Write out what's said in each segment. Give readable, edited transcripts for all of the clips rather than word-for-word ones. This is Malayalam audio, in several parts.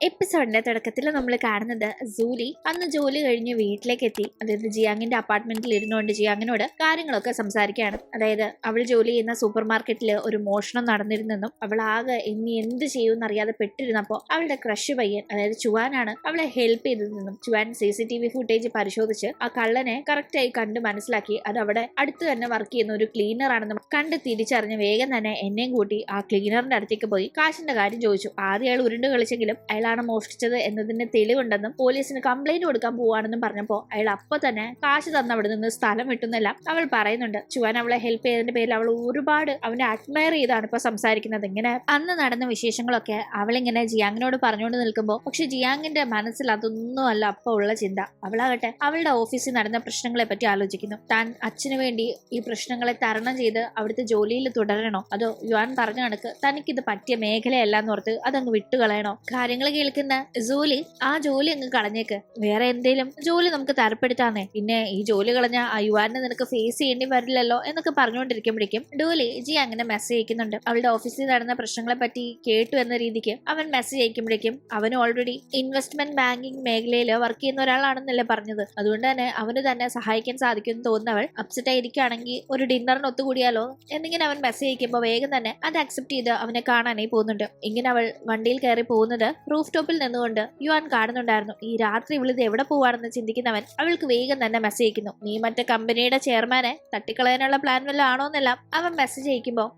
എപ്പിസോഡിന്റെ തുടക്കത്തിൽ നമ്മൾ കാണുന്നത് സൂലി അന്ന് ജോലി കഴിഞ്ഞ് വീട്ടിലേക്ക് എത്തി. അതായത് ജിയാങ്ങിന്റെ അപ്പാർട്ട്മെന്റിൽ ഇരുന്നുകൊണ്ട് ജിയാങ്ങിനോട് കാര്യങ്ങളൊക്കെ സംസാരിക്കുകയാണ്. അതായത് അവൾ ജോലി ചെയ്യുന്ന സൂപ്പർ മാർക്കറ്റിൽ ഒരു മോഷണം നടന്നിരുന്നെന്നും അവൾ ആകെ ഇനി എന്ത് ചെയ്യുമെന്ന് അറിയാതെ പെട്ടിരുന്നപ്പോൾ അവളുടെ ക്രഷ് പയ്യൻ അതായത് ചുവാനാണ് അവളെ ഹെൽപ്പ് ചെയ്തതെന്നും ചുവാൻ CCTV ഫുട്ടേജ് പരിശോധിച്ച് ആ കള്ളനെ കറക്റ്റായി കണ്ട് മനസ്സിലാക്കി അത് അവിടെ അടുത്ത് തന്നെ വർക്ക് ചെയ്യുന്ന ഒരു ക്ലീനർ ആണെന്നും കണ്ട് തിരിച്ചറിഞ്ഞ് വേഗം തന്നെ എന്നെയും കൂട്ടി ആ ക്ലീനറിന്റെ അടുത്തേക്ക് പോയി കാശിന്റെ കാര്യം ചോദിച്ചു. ആദ്യം അയാൾ ഉരുണ്ട് കളിച്ചെങ്കിലും അയാളാണ് മോഷ്ടിച്ചത് എന്നതിന് തെളിവുണ്ടെന്നും പോലീസിന് കംപ്ലൈന്റ് കൊടുക്കാൻ പോവാണെന്നും പറഞ്ഞപ്പോൾ അയാൾ അപ്പൊ തന്നെ കാശ് തന്ന അവിടെ നിന്ന് സ്ഥലം വിട്ടുന്നെല്ലാം അവൾ പറയുന്നുണ്ട്. ചുവാൻ അവളെ ഹെൽപ്പ് ചെയ്തതിന്റെ പേരിൽ അവൾ ഒരുപാട് അവനെ അഡ്മയർ ചെയ്താണ് ഇപ്പൊ സംസാരിക്കുന്നത്. ഇങ്ങനെ അന്ന് നടന്ന വിശേഷങ്ങളൊക്കെ അവളിങ്ങനെ ജിയാങ്ങിനോട് പറഞ്ഞുകൊണ്ട് നിൽക്കുമ്പോൾ പക്ഷെ ജിയാങ്ങിന്റെ മനസ്സിൽ അതൊന്നും അല്ല അപ്പൊ ഉള്ള ചിന്ത. അവളാകട്ടെ അവളുടെ ഓഫീസിൽ നടന്ന പ്രശ്നങ്ങളെ പറ്റി ആലോചിക്കുന്നു. താൻ അച്ഛന് വേണ്ടി ഈ പ്രശ്നങ്ങളെ തരണം ചെയ്ത് അവിടുത്തെ ജോലിയിൽ തുടരണോ അതോ യുവാൻ പറഞ്ഞ കണക്ക് തനിക്കിത് പറ്റിയ മേഖലയല്ല എന്നോർത്ത് അതങ്ങ് വിട്ടുകളയണോ? കാര്യങ്ങൾ കേൾക്കുന്ന ജോലി ആ ജോലി അങ്ങ് കളഞ്ഞേക്ക്, വേറെ എന്തേലും ജോലി നമുക്ക് തരപ്പെടുത്താന്നേ, പിന്നെ ഈ ജോലി കളഞ്ഞ ആ യുവാനെ നിനക്ക് ഫേസ് ചെയ്യേണ്ടി വരില്ലല്ലോ എന്നൊക്കെ പറഞ്ഞുകൊണ്ടിരിക്കുമ്പോഴേക്കും ഡോലി ജി അങ്ങനെ മെസ്സേജ് അയക്കുന്നുണ്ട്. അവളുടെ ഓഫീസിൽ നടന്ന പ്രശ്നങ്ങളെ പറ്റി കേട്ടു എന്ന രീതിക്ക് അവൻ മെസ്സേജ് അയക്കുമ്പോഴേക്കും അവന് ഓൾറെഡി ഇൻവെസ്റ്റ്മെന്റ് ബാങ്കിങ് മേഖലയിൽ വർക്ക് ചെയ്യുന്ന ഒരാളാണെന്നല്ലേ പറഞ്ഞത്. അതുകൊണ്ട് തന്നെ അവന് തന്നെ സഹായിക്കാൻ സാധിക്കുമെന്ന് തോന്നുന്നവൾ അപ്സെറ്റ് ആയിരിക്കുകയാണെങ്കിൽ ഒരു ഡിന്നറിന് ഒത്തുകൂടിയാലോ എന്നിങ്ങനെ അവൻ മെസ്സേജ് അയക്കുമ്പോൾ വേഗം തന്നെ അത് അക്സെപ്റ്റ് ചെയ്ത് അവനെ കാണാനായി പോകുന്നുണ്ട്. ഇങ്ങനെ അവൾ വണ്ടിയിൽ കയറി പോകുന്നത് റൂഫ് ടോപ്പിൽ നിന്നുകൊണ്ട് യുവാൻ കാണുന്നുണ്ടായിരുന്നു. ഈ രാത്രി ഇവളിത് എവിടെ പോവാണെന്ന് ചിന്തിക്കുന്നവൻ അവൾക്ക് വേഗം തന്നെ മെസ്സേജ് അയക്കുന്നു. നീ മറ്റേ കമ്പനിയുടെ ചെയർമാനെ തട്ടിക്കളയാനുള്ള പ്ലാൻ വല്ല ആണോന്നെല്ലാം അവൻ മെസ്സേജ് അയക്കുമ്പോൾ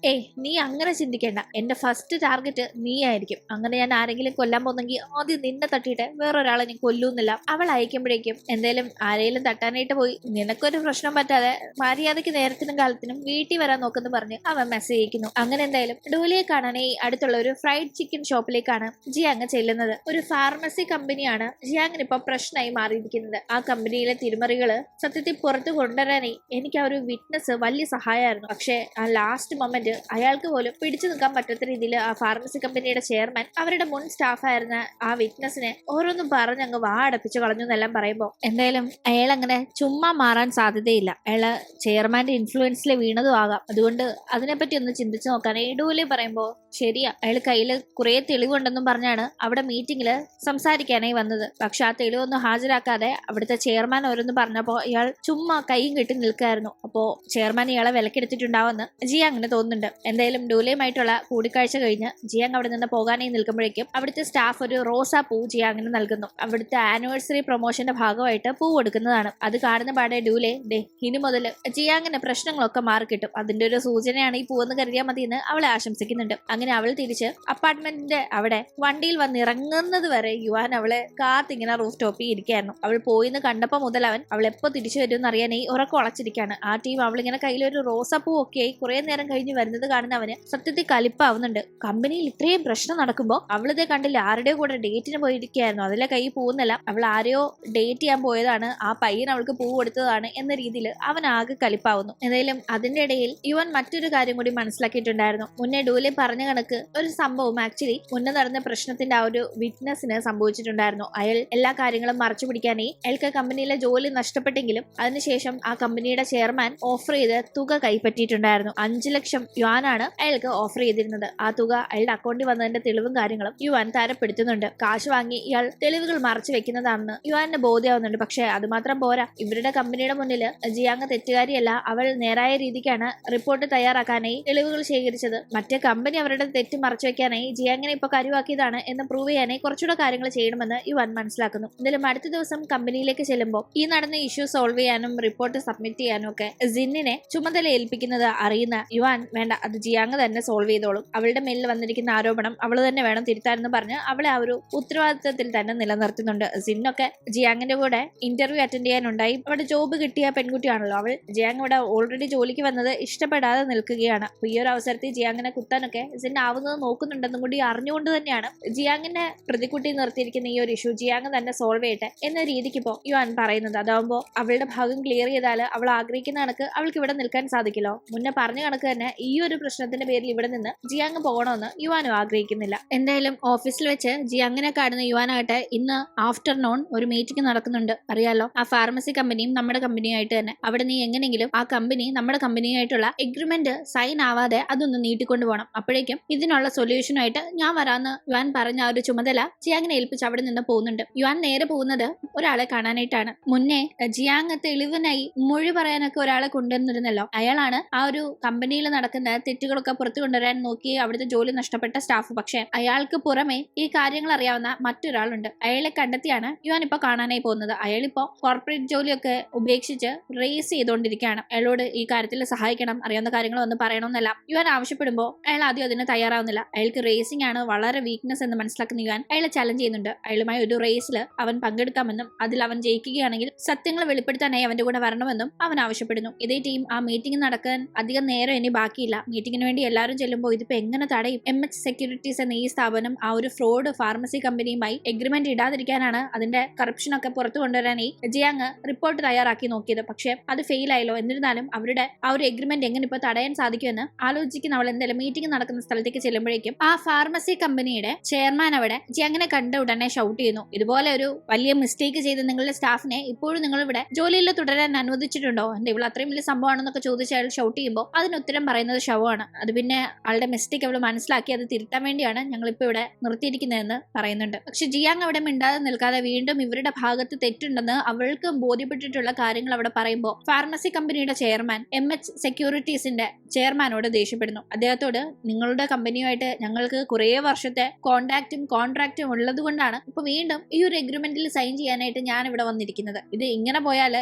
നീ അങ്ങനെ ചിന്തിക്കേണ്ട, എന്റെ ഫസ്റ്റ് ടാർഗറ്റ് നീ ആയിരിക്കും. അങ്ങനെ ഞാൻ ആരെങ്കിലും കൊല്ലാൻ പോകുന്നെങ്കിൽ ആദ്യം നിന്നെ തട്ടിയിട്ട് വേറൊരാളെ നീ കൊല്ലൂന്നില്ല. അവൾ അയക്കുമ്പോഴേക്കും എന്തേലും ആരെങ്കിലും തട്ടാനായിട്ട് പോയി നിനക്കൊരു പ്രശ്നം പറ്റാതെ മര്യാദയ്ക്ക് നേരത്തിനും കാലത്തിനും വീട്ടിൽ വരാൻ നോക്കുന്നു പറഞ്ഞ് അവൻ മെസ്സേജ് അയക്കുന്നു. അങ്ങനെ എന്തായാലും ഡോലിയെ കാണാനായി അടുത്തുള്ള ഒരു ഫ്രൈഡ് ചിക്കൻ ഷോപ്പിലേക്കാണ് ജിയാങ് ചെല്ലുന്നത്. ഒരു ഫാർമസി കമ്പനിയാണ് ജിയാങ്ങിന് ഇപ്പൊ പ്രശ്നമായി മാറിയിരിക്കുന്നത്. ആ കമ്പനിയിലെ തിരിമറികള് സത്യത്തിൽ പുറത്തു കൊണ്ടുവരാനായി എനിക്ക് ആ ഒരു വിറ്റ്നസ് വലിയ സഹായമായിരുന്നു. പക്ഷെ ആ ലാസ്റ്റ് മൊമെന്റ് അയാൾക്ക് പോലും പിടിച്ചു നിൽക്കാൻ പറ്റാത്ത രീതിയിൽ ആ ഫാർമസി കമ്പനിയുടെ ചെയർമാൻ അവരുടെ മുൻ സ്റ്റാഫായിരുന്ന ആ വിറ്റ്നസിനെ ഓരോന്നും പറഞ്ഞ് അങ്ങ് വാടപ്പിച്ചു കളഞ്ഞു എന്നെല്ലാം പറയുമ്പോൾ എന്തായാലും അയാൾ അങ്ങനെ ചുമ്മാ മാറാൻ സാധ്യതയില്ല. അയാള് ചെയർമാന്റെ ഇൻഫ്ലുവൻസിൽ വീണതും ആകാം. അതുകൊണ്ട് അതിനെപ്പറ്റി ഒന്ന് ചിന്തിച്ചു നോക്കാൻ ഡോലി പറയുമ്പോൾ ശരിയാ, അയാൾ കയ്യിൽ കുറെ തെളിവുണ്ടെന്നും പറഞ്ഞാണ് അവിടെ മീറ്റിംഗില് സംസാരിക്കാനായി വന്നത്. പക്ഷെ ആ തെളിവൊന്നും ഹാജരാക്കാതെ അവിടുത്തെ ചെയർമാൻ ഓരോന്ന് പറഞ്ഞപ്പോ ഇയാൾ ചുമ്മാ കൈയും കെട്ടി നിൽക്കായിരുന്നു. അപ്പോ ചെയർമാൻ ഇയാളെ വിലക്കെടുത്തിട്ടുണ്ടാവുമെന്ന് ജിയാങ്ങിന് തോന്നുന്നുണ്ട്. എന്തായാലും ഡോലിയുമായിട്ടുള്ള കൂടിക്കാഴ്ച കഴിഞ്ഞ് ജിയാങ് അവിടെ നിന്ന് പോകാനായി നിൽക്കുമ്പോഴേക്കും അവിടുത്തെ സ്റ്റാഫ് ഒരു റോസാ പൂ ജിയാങ്ങിന് നൽകുന്നു. അവിടുത്തെ ആനിവേഴ്സറി പ്രൊമോഷന്റെ ഭാഗമായിട്ട് പൂ കൊടുക്കുന്നതാണ്. അത് കാണുന്ന പാടെ ഡൂലെ ഇനി മുതൽ ജിയാങ്ങിന് പ്രശ്നങ്ങളൊക്കെ മാറിക്കിട്ടും, അതിന്റെ ഒരു സൂചനയാണ് ഈ പൂവെന്ന് കരുതിയാൽ മതി എന്ന് അവളെ ആശംസിക്കുന്നുണ്ട്. അങ്ങനെ അവൾ തിരിച്ച് അപ്പാർട്ട്മെന്റിന്റെ അവിടെ വണ്ടിയിൽ വന്നിറങ്ങുന്നത് വരെ യുവാൻ അവളെ കാത്തിങ്ങനെ റൂഫ് ടോപ്പിൽ ഇരിക്കുകയായിരുന്നു. അവൾ പോയിന്ന് കണ്ടപ്പോൾ മുതൽ അവൾ എപ്പോ തിരിച്ചു വരുമെന്ന് അറിയാനായി ഉറക്കം ഉളച്ചിരിക്കുകയാണ്. ആ ടീം അവളിങ്ങനെ കയ്യിലൊരു റോസാപ്പൂ ഒക്കെ ആയി കുറെ നേരം കഴിഞ്ഞ് വരുന്നത് കാണുന്ന അവന് സത്യത്തിൽ കലിപ്പാവുന്നുണ്ട്. കമ്പനിയിൽ ഇത്രയും പ്രശ്നം നടക്കുമ്പോൾ അവളിതേ കണ്ടില്ല ആരുടെയോ കൂടെ ഡേറ്റിന് പോയിരിക്കുകയായിരുന്നു. അതിലെ കൈ പോകുന്നില്ല, അവൾ ആരെയോ ഡേറ്റ് ചെയ്യാൻ പോയതാണ്, ആ പയ്യൻ അവൾക്ക് പൂ കൊടുത്തതാണ് എന്ന രീതിയിൽ അവൻ ആകെ കലിപ്പാവുന്നു. എന്തായാലും അതിന്റെ ഇടയിൽ യുവൻ മറ്റൊരു കാര്യം കൂടി മനസ്സിലാക്കിയിട്ടുണ്ടായിരുന്നു. മുന്നേ ഡൂലെ പറഞ്ഞ കണക്ക് ഒരു സംഭവം ആക്ച്വലി മുന്നേ നടന്ന പ്രശ്നത്തിന്റെ ആ ഒരു വിറ്റ്നസിന് സംഭവിച്ചിട്ടുണ്ടായിരുന്നു. അയാൾ എല്ലാ കാര്യങ്ങളും മറച്ചു പിടിക്കാനായി അയാൾക്ക് കമ്പനിയിലെ ജോലി നഷ്ടപ്പെട്ടെങ്കിലും അതിനുശേഷം ആ കമ്പനിയുടെ ചെയർമാൻ ഓഫർ ചെയ്ത് തുക കൈപ്പറ്റിയിട്ടുണ്ടായിരുന്നു. 5 ലക്ഷം യുവാനാണ് അയാൾക്ക് ഓഫർ ചെയ്തിരുന്നത്. ആ തുക അയാളുടെ അക്കൗണ്ടിൽ വന്നതിന്റെ തെളിവും കാര്യങ്ങളും യുവാൻ തരപ്പെടുത്തുന്നുണ്ട്. കാശ് വാങ്ങി ഇയാൾ തെളിവുകൾ മറച്ചു വെക്കുന്നതാണെന്ന് യുവാന് ബോധ്യമാവുന്നുണ്ട്. പക്ഷെ അതുമാത്രം പോരാ, ഇവരുടെ കമ്പനിയുടെ മുന്നിൽ ജിയാങ് തെറ്റുകാരിയല്ല, അവൾ നേരായ രീതിക്കാണ് റിപ്പോർട്ട് തയ്യാറാക്കാനായി തെളിവുകൾ ശേഖരിച്ചത്. മറ്റേ കമ്പനി അവരുടെ തെറ്റ് മറച്ചു വെക്കാനായി ജിയാങ്ങിനെ ഇപ്പൊ കരുവാക്കിയതാണ് എന്ന് പ്രൂവ് ചെയ്യാനായി കുറച്ചുകൂടെ കാര്യങ്ങൾ ചെയ്യണമെന്ന് യുവാൻ മനസ്സിലാക്കുന്നു. എന്തായാലും അടുത്ത ദിവസം കമ്പനിയിലേക്ക് ചെല്ലുമ്പോൾ ഈ നടന്ന ഇഷ്യൂ സോൾവ് ചെയ്യാനും റിപ്പോർട്ട് സബ്മിറ്റ് ചെയ്യാനും ഒക്കെ ജിന്നിനെ ചുമതല ഏൽപ്പിക്കുന്നത് അറിയുന്ന യുവാൻ വേണ്ട, അത് ജിയാങ് തന്നെ സോൾവ് ചെയ്തോളും, അവളുടെ മേലിൽ വന്നിരിക്കുന്ന ആരോപണം അവൾ തന്നെ വേണം തിരുത്താനെന്ന് പറഞ്ഞ് അവളെ ആ ഒരു ഉത്തരവാദിത്തത്തിൽ തന്നെ നിലനിർത്തുന്നുണ്ട്. ജിന്നൊക്കെ ജിയാങ്ങിന്റെ കൂടെ ഇന്റർവ്യൂ അറ്റൻഡ് ചെയ്യാനുണ്ടായി. അവിടെ ജോബ് കിട്ടിയ പെൺകുട്ടിയാണല്ലോ അവൾ. ജിയാങ് ഇവിടെ ഓൾറെഡി ജോലിക്ക് വന്നത് ഇഷ്ടപ്പെടാതെ നിൽക്കുകയാണ്. അപ്പൊ ഈ ഒരു അവസരത്തിൽ ജിയാങ്ങിനെ കുത്താനൊക്കെ ജിൻ ആവുന്നത് നോക്കുന്നുണ്ടെന്നും കൂടി അറിഞ്ഞുകൊണ്ട് തന്നെയാണ് ജിയാങ്ങിനെ പ്രതിക്കുട്ടി നിർത്തിയിരിക്കുന്ന ഈ ഒരു ഇഷ്യൂ ജിയാങ് തന്നെ സോൾവ് ചെയ്യട്ടെ എന്ന രീതിക്ക് ഇപ്പോ യുവാൻ പറയുന്നത്. അതാവുമ്പോ അവളുടെ ഭാഗം ക്ലിയർ ചെയ്താൽ അവൾ ആഗ്രഹിക്കുന്ന കണക്ക് അവൾക്ക് ഇവിടെ നിൽക്കാൻ സാധിക്കല്ലോ. മുന്നേ പറഞ്ഞ കണക്ക് തന്നെ ഈ ഒരു പ്രശ്നത്തിന്റെ പേരിൽ ഇവിടെ നിന്ന് ജിയാങ് പോകണമെന്ന് യുവാനും ആഗ്രഹിക്കുന്നില്ല. എന്തായാലും ഓഫീസിൽ വെച്ച് ജിയാങ്ങിനെ കാണുന്ന യുവാനാകട്ടെ ഇന്ന് ആഫ്റ്റർനൂൺ ഒരു മീറ്റിംഗ് നടക്കുന്നുണ്ട്. അറിയാലോ, ആ ഫാർമസി കമ്പനിയും നമ്മുടെ കമ്പനിയായിട്ട് തന്നെ. അവിടെ നീ എങ്ങനെയെങ്കിലും ആ കമ്പനി നമ്മുടെ കമ്പനിയായിട്ടുള്ള എഗ്രിമെന്റ് സൈൻ ആവാതെ അതൊന്ന് നീട്ടിക്കൊണ്ടു പോകണം. അപ്പോഴേക്കും ഇതിനുള്ള സൊല്യൂഷനായിട്ട് ഞാൻ വരാന്ന് യുവാൻ പറഞ്ഞ ആ ഒരു ചുമതല ജിയാങ്ങിനെ ഏൽപ്പിച്ച് അവിടെ നിന്ന് പോകുന്നുണ്ട്. യുവാൻ നേരെ പോകുന്നത് ഒരാളെ കാണാനായിട്ടാണ്. മുന്നേ ജിയാങ് തെളിവിനായി മൊഴി പറയാനൊക്കെ ഒരാളെ കൊണ്ടുവന്നിരുന്നല്ലോ. അയാളാണ് ആ ഒരു കമ്പനിയിൽ നടക്കുന്ന തെറ്റുകളൊക്കെ പുറത്തു കൊണ്ടുവരാൻ നോക്കി അവിടുത്തെ ജോലി നഷ്ടപ്പെട്ട സ്റ്റാഫ്. പക്ഷെ അയാൾക്ക് പുറമെ ഈ കാര്യങ്ങൾ അറിയാവുന്ന മറ്റൊരാളുണ്ട്. അയാളെ കണ്ടെത്തിയാണ് യുവാൻ ഇപ്പൊ കാണാനായി പോകുന്നത്. അയാളിപ്പോ കോർപ്പറേറ്റ് ജോലിയൊക്കെ ഉപേക്ഷിച്ച് റേസ് ചെയ്തുകൊണ്ടിരിക്കുകയാണ്. അയാളോട് ഈ കാര്യത്തിൽ സഹായിക്കണം, അറിയാവുന്ന കാര്യങ്ങൾ ഒന്ന് പറയണമെന്നല്ല യുവാൻ ആവശ്യപ്പെടുമ്പോൾ അയാൾ ആദ്യം അതിന് തയ്യാറാവുന്നില്ല. അയാൾക്ക് റേസിംഗ് ആണ് വളരെ വീക്ക്നെസ് എന്ന് മനസ്സിലാക്കുന്ന യുവാൻ അയാളെ ചലഞ്ച് ചെയ്യുന്നുണ്ട്. അയാളുമായി ഒരു റേസിൽ അവൻ പങ്കെടുക്കാമെന്നും അതിൽ അവൻ ജയിക്കുകയാണെങ്കിൽ സത്യങ്ങൾ വെളിപ്പെടുത്താനായി അവന്റെ കൂടെ വരണമെന്നും അവൻ ആവശ്യപ്പെടുന്നു. ഇതേ ടീം ആ മീറ്റിംഗ് നടക്കാൻ അധികം നേരം ഇനി ബാക്കിയില്ല. മീറ്റിംഗിന് വേണ്ടി എല്ലാവരും ചെല്ലുമ്പോൾ ഇതിപ്പോ എങ്ങനെ തടയും? MH സെക്യൂരിറ്റീസ് എന്ന ഈ സ്ഥാപനം ആ ഒരു ഫ്രോഡ് ഫാർമസി കമ്പനിയുമായി എഗ്രിമെന്റ് ഇടാതിരിക്കാനാണ് അതിന്റെ കറപ്ഷൻ ഒക്കെ പുറത്തു കൊണ്ടുവരാനായി ജിയാങ് റിപ്പോർട്ട് തയ്യാറാക്കി നോക്കിയത്. പക്ഷെ അത് ഫെയിൽ ആയല്ലോ. എന്നിരുന്നാലും അവരുടെ ആ ഒരു എഗ്രിമെന്റ് എങ്ങനെ ഇപ്പൊ തടയാൻ സാധിക്കുമെന്ന് ആലോചിക്കുന്ന അവൾ എന്തായാലും മീറ്റിംഗ് നടക്കുന്ന സ്ഥലത്തേക്ക് ചെല്ലുമ്പോഴേക്കും ആ ഫാർമസി കമ്പനിയുടെ ചെയർമാൻ അവിടെ ജിയാങ്ങിനെ കണ്ട ഉടനെ ഷൗട്ട് ചെയ്യുന്നു, ഇതുപോലെ ഒരു വലിയ മിസ്റ്റേക്ക് ചെയ്ത് നിങ്ങളുടെ സ്റ്റാഫിനെ ഇപ്പോഴും നിങ്ങൾ ഇവിടെ ജോലിയിൽ തുടരാൻ അനുവദിച്ചിട്ടുണ്ടോ? എന്താ ഇവൾ അത്രയും വലിയ സംഭവമാണെന്നൊക്കെ ചോദിച്ച് അയാൾ ഷൗട്ട് ചെയ്യുമ്പോൾ അതിന് ഉത്തരം പറയുന്നത് ശവമാണ്. അത് പിന്നെ ആളുടെ മിസ്റ്റേക്ക് അവൾ മനസ്സിലാക്കി അത് തിരുത്താൻ വേണ്ടിയാണ് ഞങ്ങളിപ്പോ ഇവിടെ നിർത്തിയിരിക്കുന്നതെന്ന് പറയുന്നുണ്ട്. പക്ഷെ ജിയാങ് അവിടെ മിണ്ടാതെ നിൽക്കാതെ വീണ്ടും ഇവരുടെ ഭാഗത്ത് തെറ്റുണ്ടെന്ന് അവൾക്ക് ബോധ്യപ്പെട്ടിട്ടുള്ള കാര്യങ്ങൾ അവിടെ പറയുമ്പോൾ ഫാർമസി കമ്പനിയുടെ ചെയർമാൻ MH സെക്യൂരിറ്റീസിന്റെ ചെയർമാനോട് ദേഷ്യപ്പെടുന്നു. അദ്ദേഹത്തോട് നിങ്ങളുടെ കമ്പനിയുമായിട്ട് ഞങ്ങൾക്ക് കുറേ വർഷത്തെ കോൺട്രാക്റ്റും ഉള്ളത് കൊണ്ടാണ് ഇപ്പൊ വീണ്ടും ഈ ഒരു എഗ്രിമെന്റിൽ സൈൻ ചെയ്യാനായിട്ട് ഞാൻ ഇവിടെ വന്നിരിക്കുന്നത്. ഇത് ഇങ്ങനെ പോയാൽ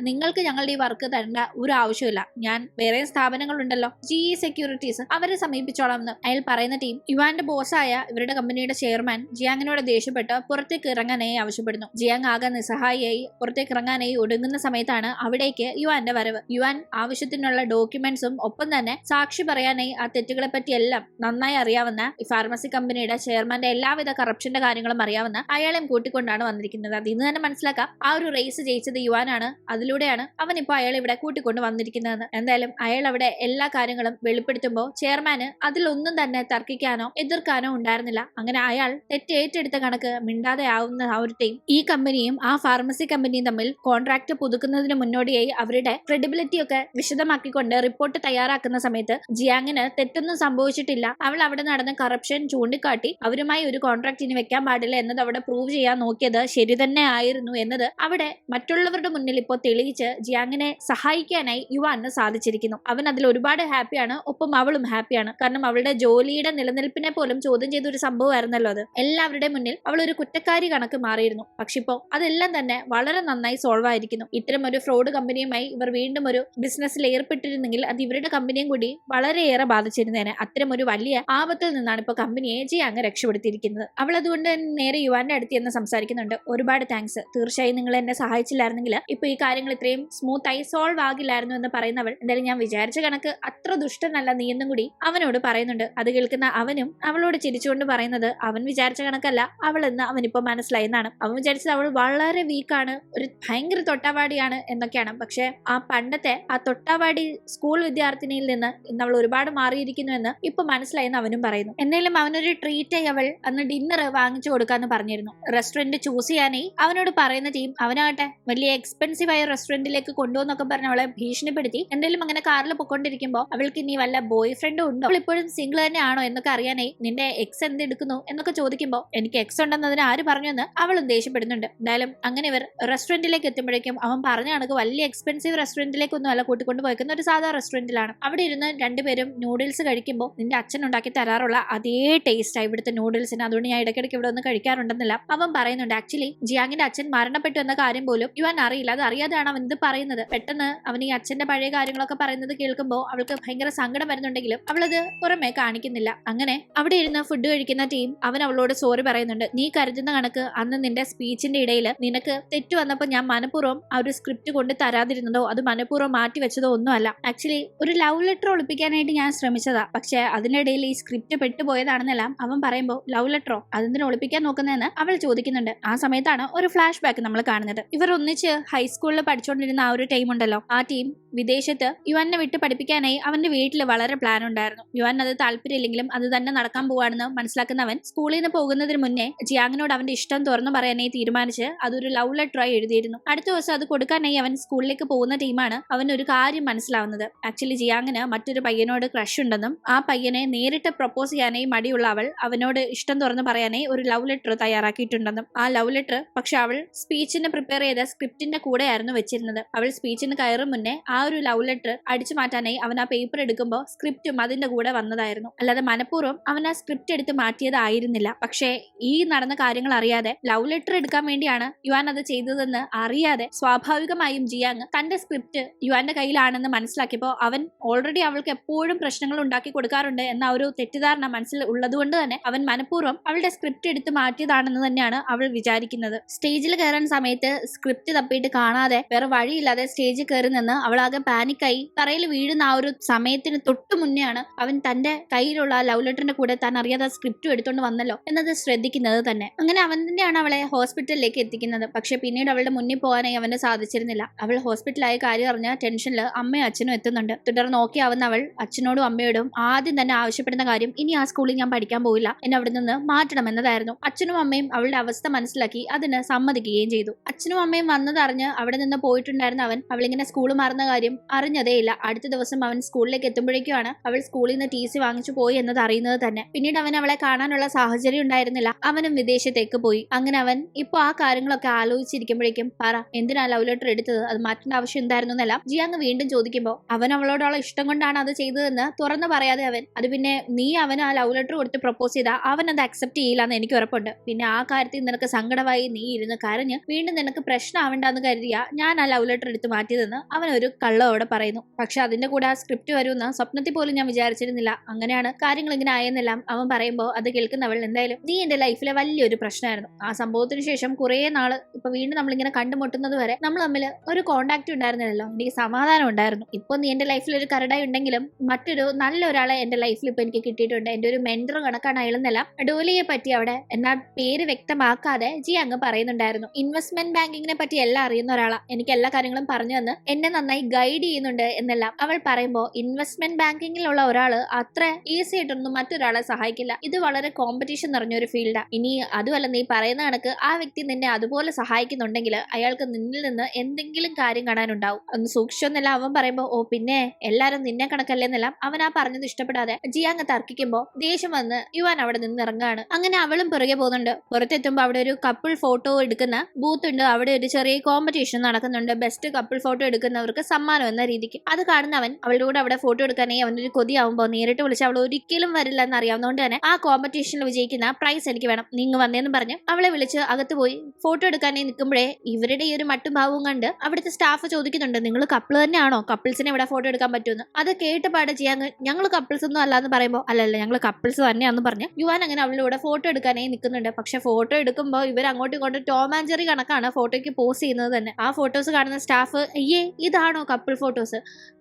നിങ്ങൾക്ക് ഞങ്ങളുടെ ഈ വർക്ക് തരേണ്ട ഒരു ആവശ്യമില്ല. ഞാൻ വേറെ സ്ഥാപനങ്ങളുണ്ടല്ലോ, GE സെക്യൂരിറ്റീസ്, അവരെ സമീപിച്ചോളാം എന്ന് അയാൾ പറയുന്ന ടീം യുവാന്റെ ബോസായ ഇവരുടെ കമ്പനിയുടെ ചെയർമാൻ ജിയാങ്ങിനോട് ദേഷ്യപ്പെട്ട് പുറത്തേക്ക് ഇറങ്ങാനായി ആവശ്യപ്പെടുന്നു. ജിയാങ് ആകെ നിസ്സഹായിയായി പുറത്തേക്ക് ഇറങ്ങാനായി ഒടുങ്ങുന്ന സമയത്താണ് അവിടേക്ക് യുവാന്റെ വരവ്. യുവാൻ ആവശ്യത്തിനുള്ള ഡോക്യുമെന്റ്സും ഒപ്പം തന്നെ സാക്ഷി പറയാനായി ആ തെറ്റുകളെ പറ്റി എല്ലാം നന്നായി അറിയാവുന്ന ഈ ഫാർമസി കമ്പനിയുടെ ചെയർമാന്റെ എല്ലാവിധ കറപ്ഷന്റെ കാര്യങ്ങളും അറിയാവുന്ന അയാളെയും കൂട്ടിക്കൊണ്ടാണ് വന്നിരിക്കുന്നത്. അത് ഇന്ന് തന്നെ മനസ്സിലാക്കാം ആ ഒരു റേസ് ജയിച്ചത് യുവാനാണ്. അതിലൂടെയാണ് അവൻ ഇപ്പോൾ അയാൾ ഇവിടെ കൂട്ടിക്കൊണ്ട് വന്നിരിക്കുന്നതെന്ന്. എന്തായാലും അയാൾ അവിടെ എല്ലാ കാര്യങ്ങളും വെളിപ്പെടുത്തുമ്പോൾ ചെയർമാന് അതിലൊന്നും തന്നെ തർക്കിക്കാനോ എതിർക്കാനോ ഉണ്ടായിരുന്നില്ല. അങ്ങനെ അയാൾ തെറ്റ് ഏറ്റെടുത്ത കണക്ക് മിണ്ടാതെ ആവുന്ന ആ ഒരു ടീം ഈ കമ്പനിയും ആ ഫാർമസി കമ്പനിയും തമ്മിൽ കോൺട്രാക്ട് പുതുക്കുന്നതിന് മുന്നോടിയായി അവരുടെ ക്രെഡിബിലിറ്റി ഒക്കെ വിശദമാക്കിക്കൊണ്ട് റിപ്പോർട്ട് തയ്യാറാക്കുന്ന സമയത്ത് ജിയാങ്ങിന് തെറ്റൊന്നും സംഭവിച്ചിട്ടില്ല, അവൾ അവിടെ നടന്ന കറപ്ഷൻ ചൂണ്ടിക്കാട്ടി അവരുമായി ഒരു കോൺട്രാക്ട് ഇനി വെക്കാൻ പാടില്ല എന്നത് അവിടെ പ്രൂവ് ചെയ്യാൻ നോക്കിയത് ശരി തന്നെ ആയിരുന്നു എന്നത് അവിടെ മറ്റുള്ളവരുടെ മുന്നിൽ ഇപ്പോൾ തെളിയിച്ച് ജിയാങ്ങിനെ സഹായിക്കാനായി യുവാന് സാധിച്ചിരിക്കുന്നു. അവൻ അതിൽ ഒരുപാട് ഹാപ്പിയാണ്, ഒപ്പം അവളും ഹാപ്പിയാണ്. കാരണം അവളുടെ ജോലിയുടെ നിലനിൽപ്പിനെ പോലും ചോദ്യം ചെയ്ത ഒരു സംഭവമായിരുന്നല്ലോ അത്. എല്ലാവരുടെ മുന്നിൽ അവൾ ഒരു കുറ്റക്കാരി കണക്ക് മാറിയിരുന്നു. പക്ഷെ ഇപ്പോ അതെല്ലാം തന്നെ വളരെ നന്നായി സോൾവ് ആയിരിക്കുന്നു. ഇത്തരം ഒരു ഫ്രോഡ് കമ്പനിയുമായി ഇവർ വീണ്ടും ഒരു ബിസിനസ്സിൽ ഏർപ്പെട്ടിരുന്നെങ്കിൽ അത് ഇവരുടെ കമ്പനിയും കൂടി വളരെയേറെ ബാധിച്ചിരുന്നേനെ. അത്തരം ഒരു വലിയ ആപത്തിൽ നിന്നാണ് ഇപ്പൊ കമ്പനിയെ ജിയാങ് രക്ഷപ്പെടുത്തിയിരിക്കുന്നത്. അവൾ അതുകൊണ്ട് നേരെ യുവാന്റെ അടുത്ത് എന്ന് സംസാരിക്കുന്നുണ്ട്. ഒരുപാട് താങ്ക്സ്, തീർച്ചയായും നിങ്ങൾ എന്നെ സഹായിച്ചില്ലായിരുന്നെങ്കിൽ ഇപ്പൊ ഈ കാര്യങ്ങൾ ഇത്രയും സ്മൂത്ത് ആയി സോൾവ് ആകില്ലായിരുന്നു എന്ന് പറയുന്നവൾ എന്തായാലും ഞാൻ വിചാരിച്ച കണക്ക് അത്ര ദുഷ്ടനല്ല നീ എന്നും കൂടി അവനോട് പറയുന്നുണ്ട്. അത് കേൾക്കുന്ന അവനും അവളോട് ചിരിച്ചുകൊണ്ട് പറയുന്നത് അവൻ വിചാരിച്ച കണക്കല്ല അവൾ എന്ന് അവനിപ്പോ മനസ്സിലായെന്നാണ്. അവൻ വിചാരിച്ചത് അവൾ വളരെ വീക്കാണ്, ഒരു ഭയങ്കര തൊട്ടാവാടിയാണ് എന്നൊക്കെയാണ്. പക്ഷെ ആ പണ്ടത്തെ ആ തൊട്ടാവാടി സ്കൂൾ വിദ്യാർത്ഥിനിയിൽ നിന്ന് ഇന്ന് അവൾ ഒരുപാട് മാറിയിരിക്കുന്നു എന്ന് ഇപ്പൊ മനസ്സിലായെന്ന് അവനും പറയുന്നു. എന്തായാലും അവനൊരു ട്രീറ്റ് ആയി അവൾ അന്ന് ഡിന്നർ വാങ്ങിച്ചു കൊടുക്കാന്ന് പറഞ്ഞിരുന്നു. റെസ്റ്റോറന്റ് ചൂസ് ചെയ്യാനായി അവനോട് പറയുന്ന ടീം അവനാകട്ടെ വലിയ എക്സ്പെൻസീവ് ആയ റെസ്റ്റോറന്റിലേക്ക് കൊണ്ടുവന്നൊക്കെ പറഞ്ഞ് അവളെ ഭീഷണിപ്പെടുത്തി. എന്തായാലും അങ്ങനെ കാറിൽ പൊക്കൊണ്ടിരിക്കുമ്പോൾ അവൾക്ക് ഇനി വല്ല ബോയ് ഫ്രണ്ടും ഉണ്ടോ, അവൾ ഇപ്പോഴും സിംഗിൾ തന്നെയാണോ എന്നൊക്കെ അറിയാനായി നിന്റെ എക്സ് എന്തെടുക്കുന്നു എന്നൊക്കെ ചോദിക്കുമ്പോൾ എനിക്ക് എക്സ് ഉണ്ടെന്നതിന് ആര് പറഞ്ഞു എന്ന് അവളും ദേഷ്യപ്പെടുന്നുണ്ട്. എന്തായാലും അങ്ങനെ ഇവർ റെസ്റ്റോറന്റിലേക്ക് എത്തുമ്പോഴേക്കും അവൻ പറഞ്ഞ കണക്ക് വലിയ എക്സ്പെൻസീവ് റെസ്റ്റോറന്റിലേക്കൊന്നും അല്ല കൂട്ടിക്കൊണ്ട് പോയിക്കുന്ന ഒരു സാധാ റെസ്റ്റോറന്റിലാണ്. അവിടെ ഇരുന്ന് രണ്ടുപേരും നൂഡിൽസ് കഴിക്കുമ്പോൾ നിന്റെ അച്ഛൻ ഉണ്ടാക്കി തരാറുള്ള അതേ ടേസ്റ്റ് ഇവിടുത്തെ നൂഡിൽസിന്, അതുകൊണ്ട് ഞാൻ ഇടയ്ക്കിടയ്ക്ക് ഇവിടെ ഒന്ന് കഴിക്കാറുണ്ടെന്നില്ല അവൻ പറയുന്നുണ്ട്. ആക്ച്വലി ജിയാങ്ങിന്റെ അച്ഛൻ മരണപ്പെട്ടു എന്ന കാര്യം പോലും യുവാൻ അറിയില്ല. അത് അറിയാതെയാണ് അവൻ ഇത് പറയുന്നത്. പെട്ടെന്ന് അവൻ ഈ അച്ഛന്റെ പഴയ കാര്യങ്ങളൊക്കെ പറയുന്നത് കേൾക്കുമ്പോൾ അവൾക്ക് ഭയങ്കര സങ്കടം വരുന്നുണ്ടെങ്കിലും അവളത് പുറമെ കാണിക്കുന്നില്ല. അങ്ങനെ അവിടെ ഇരുന്ന് ഫുഡ് കഴിക്കുന്ന ടീം അവൻ അവളോട് സോറി പറയുന്നുണ്ട്. നീ കരുതുന്ന കണക്ക് അന്ന് നിന്റെ സ്പീച്ചിന്റെ ഇടയിൽ നിനക്ക് തെറ്റു വന്നപ്പോൾ ഞാൻ മനഃപൂർവ്വം ആ ഒരു സ്ക്രിപ്റ്റ് കൊണ്ട് തരാതിരുന്നതോ അത് മനഃപൂർവ്വം മാറ്റി വെച്ചതോ ഒന്നുമല്ല. ആക്ച്വലി ഒരു ലവ് ലെറ്റർ ഒളിപ്പിക്കാനായിട്ട് ഞാൻ ശ്രമിച്ചതാ. പക്ഷെ അതിനിടയിൽ ഈ സ്ക്രിപ്റ്റ് പെട്ടുപോയതാണെന്നെല്ലാം അവൻ പറയുമ്പോൾ ലവ് ലെറ്ററോ അതെന്തിനു ഒളിപ്പിക്കാൻ നോക്കുന്നതെന്ന് അവൾ ചോദിക്കുന്നുണ്ട്. ആ സമയത്താണ് ഒരു ഫ്ലാഷ് ബാക്ക് നമ്മൾ കാണുന്നത്. ഇവർ ഒന്നിച്ച് ഹൈസ്കൂളിൽ പഠിച്ചുകൊണ്ടിരുന്ന ആ ഒരു ടൈം ഉണ്ടല്ലോ, ആ ടീം വിദേശത്ത് യുവാനെ വിട്ട് പഠിപ്പിക്കാനായി അവന്റെ വീട്ടിൽ വളരെ പ്ലാൻ ഉണ്ടായിരുന്നു. യുവാൻ അത് താല്പര്യമില്ലെങ്കിലും അത് തന്നെ നടക്കാൻ പോവാണെന്ന് മനസ്സിലാക്കുന്നവൻ സ്കൂളിൽ നിന്ന് പോകുന്നതിന് മുന്നേ ജിയാങ്ങിനോട് അവന്റെ ഇഷ്ടം തുറന്നു പറയാനായി തീരുമാനിച്ച് അതൊരു ലവ് ലെറ്ററായി എഴുതിയിരുന്നു. അടുത്ത ദിവസം അത് കൊടുക്കാനായി അവൻ സ്കൂളിലേക്ക് പോകുന്ന ടീമാണ് അവന് ഒരു കാര്യം മനസ്സിലാവുന്നത്. ആക്ച്വലി ജിയാങ്ങിന് മറ്റൊരു പയ്യനോട് ക്രഷ് ഉണ്ടെന്നും ആ പയ്യനെ നേരിട്ട് പ്രപ്പോസ് ചെയ്യാനായി മടിയുള്ള അവൾ അവനോട് ഇഷ്ടം തുറന്നു പറയാനായി ഒരു ലവ് ലെറ്റർ തയ്യാറാക്കിയിട്ടുണ്ടെന്നും ആ ലവ് ലെറ്റർ പക്ഷെ അവൾ സ്പീച്ചിന് പ്രിപ്പയർ ചെയ്ത സ്ക്രിപ്റ്റിന്റെ കൂടെയായിരുന്നു വെച്ചിരുന്നത്. അവൾ സ്പീച്ചിന് കയറും മുന്നേ ആ ഒരു ലവ് ലെറ്റർ അടിച്ചു മാറ്റാനായി അവൻ ആ പേപ്പർ എടുക്കുമ്പോൾ സ്ക്രിപ്റ്റും അതിന്റെ കൂടെ വന്നതായിരുന്നു. അല്ലാതെ മനഃപൂർവ്വം അവൻ ആ സ്ക്രിപ്റ്റ് എടുത്ത് മാറ്റിയതായിരുന്നില്ല. പക്ഷേ ഈ നടന്ന കാര്യങ്ങൾ അറിയാതെ ലവ് ലെറ്റർ എടുക്കാൻ വേണ്ടിയാണ് യുവാൻ അത് ചെയ്തതെന്ന് അറിയാതെ സ്വാഭാവികമായും ജിയാങ് തന്റെ സ്ക്രിപ്റ്റ് യുവാന്റെ കയ്യിലാണെന്ന് മനസ്സിലാക്കിയപ്പോൾ അവൻ ഓൾറെഡി അവൾക്ക് എപ്പോഴും പ്രശ്നങ്ങൾ ഉണ്ടാക്കി കൊടുക്കാറുണ്ട് എന്ന ഒരു തെറ്റിദ്ധാരണ മനസ്സിൽ ഉള്ളതുകൊണ്ട് തന്നെ അവൻ മനഃപൂർവ്വം അവളുടെ സ്ക്രിപ്റ്റ് എടുത്ത് മാറ്റിയതാണെന്ന് തന്നെയാണ് അവൾ വിചാരിക്കുന്നത്. സ്റ്റേജിൽ കയറാൻ സമയത്ത് സ്ക്രിപ്റ്റ് തപ്പിയിട്ട് കാണാതെ വേറെ വഴിയില്ലാതെ സ്റ്റേജിൽ കയറി നിന്ന് അവളാകെ പാനിക്കായി തറയിൽ വീഴുന്ന ആ ഒരു സമയത്തിന് തൊട്ടു മുന്നെയാണ് അവൻ തന്റെ കയ്യിലുള്ള ലവ് ലെറ്ററിന്റെ കൂടെ താൻ അറിയാതെ സ്ക്രിപ്റ്റും എടുത്തോണ്ട് വന്നല്ലോ എന്നത് ശ്രദ്ധിക്കുന്നത് തന്നെ. അങ്ങനെ അവൻ തന്നെയാണ് അവളെ ഹോസ്പിറ്റലിലേക്ക് എത്തിക്കുന്നത്. പക്ഷെ പിന്നീട് അവളുടെ മുന്നിൽ പോകാനായി അവന് സാധിച്ചിരുന്നില്ല. അവൾ ഹോസ്പിറ്റലായ കാര്യം അറിഞ്ഞ ടെൻഷനിൽ അമ്മയും അച്ഛനും എത്തുന്നുണ്ട്. തുടർന്ന് നോക്കിയാവുന്ന അവൾ അച്ഛനോടും അമ്മയോടും ആദ്യം തന്നെ ആവശ്യപ്പെടുന്ന കാര്യം ഇനി ആ സ്കൂളിൽ ഞാൻ പഠിക്കാൻ പോയില്ല, എന്നെ അവിടെ നിന്ന് മാറ്റണം എന്നതായിരുന്നു. അച്ഛനും അമ്മയും അവളുടെ അവസ്ഥ മനസ്സിലാക്കി അതിന് സമ്മതിക്കുകയും ചെയ്തു. അച്ഛനും അമ്മയും വന്നതറിഞ്ഞ് അവിടെ നിന്ന് പോയിട്ടുണ്ടായിരുന്ന അവൻ അവളിങ്ങനെ സ്കൂൾ മാറുന്ന കാര്യം അറിഞ്ഞതേയില്ല. അടുത്ത ദിവസം അവൻ സ്കൂളിലേക്ക് എത്തുമ്പോഴേക്കുമാണ് അവൾ സ്കൂളിൽ നിന്ന് TC വാങ്ങിച്ചു പോയി എന്നത് അറിയുന്നത് തന്നെ. പിന്നീട് അവൻ അവളെ കാണാനുള്ള സാഹചര്യം ഉണ്ടായിരുന്നില്ല. അവനും വിദേശത്തേക്ക് പോയി. അങ്ങനെ അവൻ ഇപ്പൊ ആ കാര്യങ്ങളൊക്കെ ആലോചിച്ചിരിക്കുമ്പോഴേക്കും പറ എന്തിനാ ലവ് ലെറ്റർ എടുത്തത്, അത് മാറ്റേണ്ട ആവശ്യം എന്തായിരുന്നു എന്നല്ല ജിയാങ് വീണ്ടും ചോദിക്കുമ്പോൾ അവൻ അവളോടുള്ള ഇഷ്ടം കൊണ്ടാണ് അത് ചെയ്തതെന്ന് തുറന്നു പറയാതെ അവൻ അത് പിന്നെ നീ അവന് ആ ലവ് ലെറ്റർ കൊടുത്ത് പ്രപ്പോസ് ചെയ്താൽ അവൻ അത് അക്സെപ്റ്റ് ചെയ്യില്ലെന്ന് എനിക്ക് ഉറപ്പുണ്ട്. പിന്നെ ആ കാര്യത്തിൽ നിനക്ക് സങ്കടമായി നീ ഇരുന്ന് കരഞ്ഞ് വീണ്ടും നിനക്ക് പ്രശ്നമാവണ്ടെന്ന് കരുതിയാ ഞാൻ ആ ലവ് ലെറ്റർ എടുത്ത് മാറ്റിയതെന്ന് അവൻ ഒരു കള്ളോടെ പറയുന്നു. പക്ഷെ അതിന്റെ കൂടെ ആ സ്ക്രിപ്റ്റ് വരുമെന്ന് സ്വപ്നത്തിൽ പോലും ഞാൻ വിചാരിച്ചിരുന്നില്ല. അങ്ങനെയാണ് കാര്യങ്ങൾ ഇങ്ങനെ ആയെന്നെല്ലാം അവൻ പറയുമ്പോൾ അത് കേൾക്കുന്നവൾ എന്തായാലും നീ എന്റെ ലൈഫിലെ വലിയൊരു പ്രശ്നമായിരുന്നു. ആ സംഭവത്തിന് ശേഷം കുറെ നാള് ഇപ്പൊ വീണ്ടും നമ്മളിങ്ങനെ കണ്ടുമുട്ടുന്നത് വരെ നമ്മൾ തമ്മിൽ ഒരു കോണ്ടാക്ട് ഉണ്ടായിരുന്നില്ലല്ലോ, എനിക്ക് സമാധാനം ഉണ്ടായിരുന്നു. ഇപ്പൊ നീ എന്റെ ലൈഫിൽ ഒരു കരടായി ഉണ്ടെങ്കിലും മറ്റൊരു നല്ലൊരാളെ എന്റെ ലൈഫിൽ ഇപ്പൊ എനിക്ക് കിട്ടിയിട്ടുണ്ട്. എന്റെ ഒരു മെന്റർ കണക്കാണ് അയാളെന്നെല്ലാം ഡോലിയെ പറ്റി അവിടെ എന്നാൽ പേര് വ്യക്തമാക്കാതെ ജിയാങ് പറയുന്നുണ്ടായിരുന്നു. ഇൻവെസ്റ്റ്മെന്റ് ബാങ്കിങ്ങിനെ പറ്റി എല്ലാം അറിയുന്ന ഒരാളാ, എനിക്ക് എല്ലാ കാര്യങ്ങളും പറഞ്ഞു തന്ന് എന്നെ നന്നായി ഗൈഡ് ചെയ്യുന്നുണ്ട് എന്നെല്ലാം അവൾ പറയുമ്പോൾ ഇൻവെസ്റ്റ്മെന്റ് ബാങ്കിങ്ങിലുള്ള ഒരാള് അത്ര ഈസി ആയിട്ടൊന്നും മറ്റൊരാളെ സഹായിക്കില്ല. ഇത് വളരെ കോമ്പറ്റീഷൻ നിറഞ്ഞൊരു ഫീൽഡാ. ഇനി അതുമല്ല നീ പറയുന്ന കണക്ക് ആ വ്യക്തി നിന്നെ അതുപോലെ സഹായിക്കുന്നുണ്ടെങ്കിൽ അയാൾക്ക് നിന്നിൽ നിന്ന് എന്തെങ്കിലും കാര്യം കാണാനുണ്ടാവും. ഒന്ന് സൂക്ഷിച്ചൊന്നല്ല അവൻ പറയുമ്പോൾ ഓ പിന്നെ എല്ലാരും നിന്നെ കണക്കല്ലേ എന്നെല്ലാം അവൻ ആ പറഞ്ഞത് ഇഷ്ടപ്പെടാതെ ജിയാങ് തർക്കിക്കുമ്പോൾ ദേഷ്യം വന്ന് യുവാൻ അവിടെ നിന്ന് ഇറങ്ങാണ്. അങ്ങനെ അവളും പുറകെ പോകുന്നുണ്ട്. പുറത്തെത്തുമ്പോൾ അവിടെ ഒരു കപ്പിൾ ഫോട്ടോ എടുക്കുന്ന ബൂത്ത് ഉണ്ട്. അവിടെ ഒരു ചെറിയ കോമ്പറ്റീഷൻ നടക്കുന്നുണ്ട്. ബെസ്റ്റ് കപ്പിൾ ഫോട്ടോ എടുക്കുന്നവർക്ക് സമ്മാനം എന്ന രീതിക്ക്. അത് കാണുന്നവൻ അവളുടെ കൂടെ അവിടെ ഫോട്ടോ എടുക്കാനായി അവനൊരു കൊതിയാവുമ്പോൾ നേരിട്ട് വിളിച്ച് അവൾ ഒരിക്കലും വരില്ല എന്ന് അറിയാവുന്നതുകൊണ്ട് തന്നെ ആ കോമ്പറ്റീഷനിൽ വിജയിക്കുന്ന പ്രൈസ് എനിക്ക് വേണം, നീങ്ങ് വന്നേന്ന് പറഞ്ഞ് അവളെ വിളിച്ച് അകത്ത് പോയി ഫോട്ടോ എടുക്കാനായി നിൽക്കുമ്പോഴേ ഇവരുടെ ഈ ഒരു മട്ടും ഭാവവും കണ്ട് അവിടുത്തെ സ്റ്റാഫ് ചോദിക്കുന്നുണ്ട് നിങ്ങൾ കപ്പിൾ തന്നെയാണോ, കപ്പിൾസിനെ ഇവിടെ ഫോട്ടോ എടുക്കാൻ പറ്റുമെന്ന്. അത് കേട്ടപാട് ചെയ്യാൻ ഞങ്ങൾ കപ്പിൾസ് ഒന്നും അല്ലാന്ന് പറയുമ്പോൾ അല്ലല്ല ഞങ്ങൾ കപ്പിൾസ് തന്നെയാന്ന് പറഞ്ഞ് യുവാൻ അങ്ങനെ അവളുടെ കൂടെ ഫോട്ടോ എടുക്കാനായി നിൽക്കുന്നുണ്ട്. പക്ഷെ ഫോട്ടോ എടുക്കുമ്പോൾ ഇവർ അങ്ങോട്ടും ഇങ്ങോട്ടും ടോം ആൻഡ് ജെറി കണക്കാണ് ഫോട്ടോയ്ക്ക് പോസ്റ്റ് ചെയ്യുന്നത് തന്നെ. ആ ഫോട്ടോസ് കാണുന്ന സ്റ്റാഫ് അയ്യേ ഇതാണോ കപ്പിൾ ഫോട്ടോസ്,